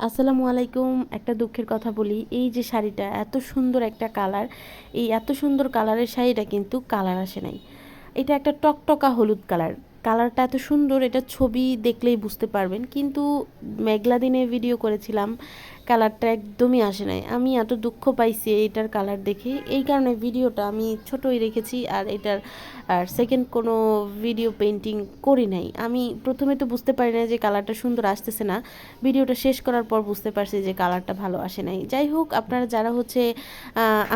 আসসালামু আলাইকুম। একটা দুঃখের কথা বলি, এই যে শাড়িটা এত সুন্দর একটা কালার, এই এত সুন্দর কালারের শাড়িটা কিন্তু কালার আসে নাই। এটা একটা টকটকা হলুদ কালার। কালারটা এত সুন্দর, এটা ছবি দেখলেই বুঝতে পারবেন, কিন্তু মেঘলা দিনে ভিডিও করেছিলাম, কালারটা একদমই আসে নাই। আমি এত দুঃখ পাইছি এইটার কালার দেখে, এই কারণে ভিডিওটা আমি ছোটই রেখেছি আর এটার সেকেন্ড কোনো ভিডিও পেন্টিং করি নাই। আমি প্রথমে তো বুঝতে পারি না যে কালারটা সুন্দর আসতেছে না, ভিডিওটা শেষ করার পর বুঝতে পারছি যে কালারটা ভালো আসে নাই। যাই হোক, আপনারা যারা হচ্ছে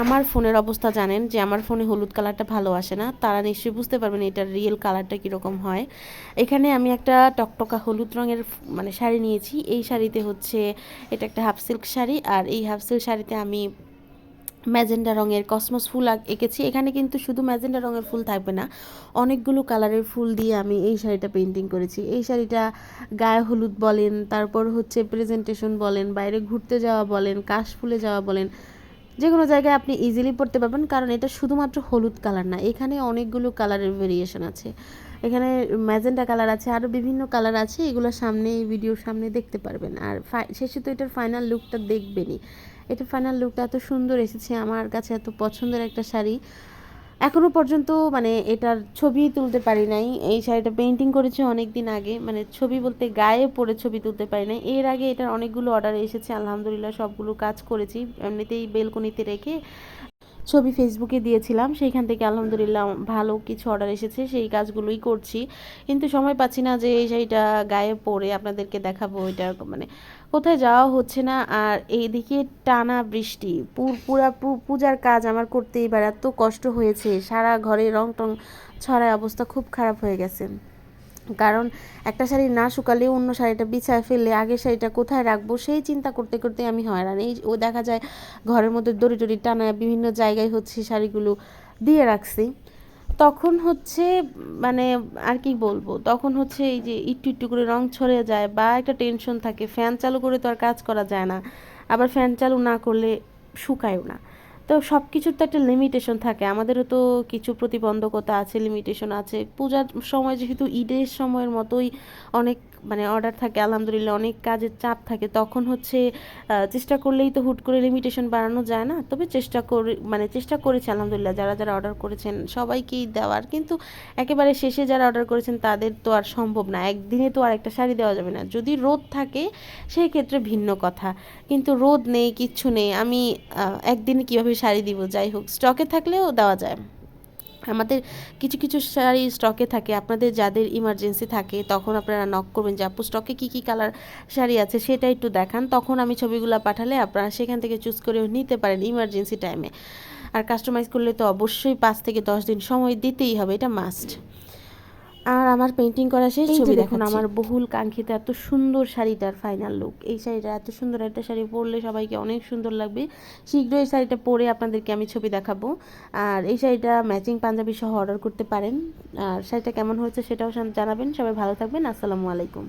আমার ফোনের অবস্থা জানেন যে আমার ফোনে হলুদ কালারটা ভালো আসে না, তারা নিশ্চয়ই বুঝতে পারবেন এটার রিয়েল কালারটা কীরকম হয়। এখানে আমি একটা টকটকা হলুদ রঙের মানে শাড়ি নিয়েছি। এই শাড়িতে হচ্ছে এটা একটা হাফ সিল্ক শাড়ি, আর এই হাফ সিল্ক শাড়িতে আমি ম্যাজেন্ডা রঙের কসমস ফুল এঁকেছি। এখানে কিন্তু শুধু ম্যাজেন্ডা রঙের ফুল থাকবে না, অনেকগুলো কালারের ফুল দিয়ে আমি এই শাড়িটা পেন্টিং করেছি। এই শাড়িটা গায়ে হলুদ বলেন, তারপর হচ্ছে প্রেজেন্টেশন বলেন, বাইরে ঘুরতে যাওয়া বলেন, কাশফুলে যাওয়া বলেন, যে কোনো জায়গায় আপনি ইজিলি পরতে পারবেন, কারণ এটা শুধুমাত্র হলুদ কালার না, এখানে অনেকগুলো কালারের ভেরিয়েশন আছে। এখানে ম্যাজেন্টা কালার আছে, আরও বিভিন্ন কালার আছে, এগুলো সামনে এই ভিডিওর সামনে দেখতে পারবেন। আর শেষে তো এটার ফাইনাল লুকটা দেখবেনই। এটা ফাইনাল লুকটা এত সুন্দর এসেছে, আমার কাছে এত পছন্দের একটা শাড়ি। এখনও পর্যন্ত মানে এটার ছবি তুলতে পারি নাই। এই শাড়িটা পেন্টিং করেছি অনেক দিন আগে, মানে ছবি বলতে গায়ে পরে ছবি তুলতে পারি নাই। এর আগে এটার অনেকগুলো অর্ডার এসেছে, আলহামদুলিল্লাহ সবগুলো কাজ করেছি। এমনিতেই বেলকনিতে রেখে ছবি ফেসবুকে দিয়েছিলাম, সেইখান থেকে আলহামদুলিল্লাহ ভালো কিছু অর্ডার এসেছে, সেই কাজগুলোই করছি। কিন্তু সময় পাচ্ছি না যে এই শাড়িটা গায়ে পরে আপনাদেরকে দেখাবো। এটা মানে কোথায় যাওয়া হচ্ছে না, আর এইদিকে টানা বৃষ্টি, পুরা পূজার কাজ আমার করতে এবার এত কষ্ট হয়েছে, সারা ঘরে রং টং ছড়ায়, অবস্থা খুব খারাপ হয়ে গেছে। কারণ একটা শাড়ি না শুকালে অন্য শাড়িটা বিছায় ফেললে আগের শাড়িটা কোথায় রাখবো সেই চিন্তা করতে করতে আমি হয়রান। এই ও দেখা যায় ঘরের মধ্যে দড়ি টড়ি টানায় বিভিন্ন জায়গায় হচ্ছে শাড়িগুলো দিয়ে রাখছি। তখন হচ্ছে মানে আর কি বলবো, তখন হচ্ছে এই যে একটু একটু করে রং ছড়ে যায় বা একটা টেনশন থাকে। ফ্যান চালু করে তো আর কাজ করা যায় না, আবার ফ্যান চালু না করলে শুকায়ও না। তো সব কিছুর তো একটা লিমিটেশন থাকে, আমাদেরও তো কিছু প্রতিবন্ধকতা আছে, লিমিটেশন আছে। পূজার সময় যেহেতু ঈদের সময়ের মতোই অনেক মানে অর্ডার থাকে, আলহামদুলিল্লাহ অনেক কাজের চাপ থাকে, তখন হচ্ছে চেষ্টা করলেই তো হুট করে লিমিটেশন বাড়ানো যায় না। তবে চেষ্টা করেছি আলহামদুলিল্লাহ, যারা যারা অর্ডার করেছেন সবাইকেই দেওয়ার, কিন্তু একেবারে শেষে যারা অর্ডার করেছেন তাদের তো আর সম্ভব না, একদিনে তো আর একটা শাড়ি দেওয়া যাবে না। যদি রোদ থাকে সেই ক্ষেত্রে ভিন্ন কথা, কিন্তু রোদ নেই, কিচ্ছু নেই, আমি একদিনে কীভাবে শাড়ি দিব। যাই হোক, স্টকে থাকলেও দেওয়া যায়। আমাদের কিছু কিছু শাড়ি স্টকে থাকে, আপনাদের যাদের ইমার্জেন্সি থাকে তখন আপনারা নক করবেন যে আপু স্টকে কী কী কালার শাড়ি আছে সেটা একটু দেখান, তখন আমি ছবিগুলো পাঠালে আপনারা সেখান থেকে চুজ করে নিতে পারেন ইমার্জেন্সি টাইমে। আর কাস্টমাইজ করলে তো অবশ্যই 5 থেকে 10 দিন সময় দিতেই হবে, এটা মাস্ট। আর আমার পেন্টিং করা শেষ, ছবি দেখুন আমার বহুল কাঙ্ক্ষিত এত সুন্দর শাড়িটার ফাইনাল লুক। এই শাড়িটা এত সুন্দর একটা শাড়ি পরলে সবাইকে অনেক সুন্দর লাগবে। শীঘ্রই এই শাড়িটা পরে আপনাদেরকে আমি ছবি দেখাবো। আর এই শাড়িটা ম্যাচিং পাঞ্জাবি সহ অর্ডার করতে পারেন। আর শাড়িটা কেমন হয়েছে সেটাও জানাবেন। সবাই ভালো থাকবেন। আসসালামু আলাইকুম।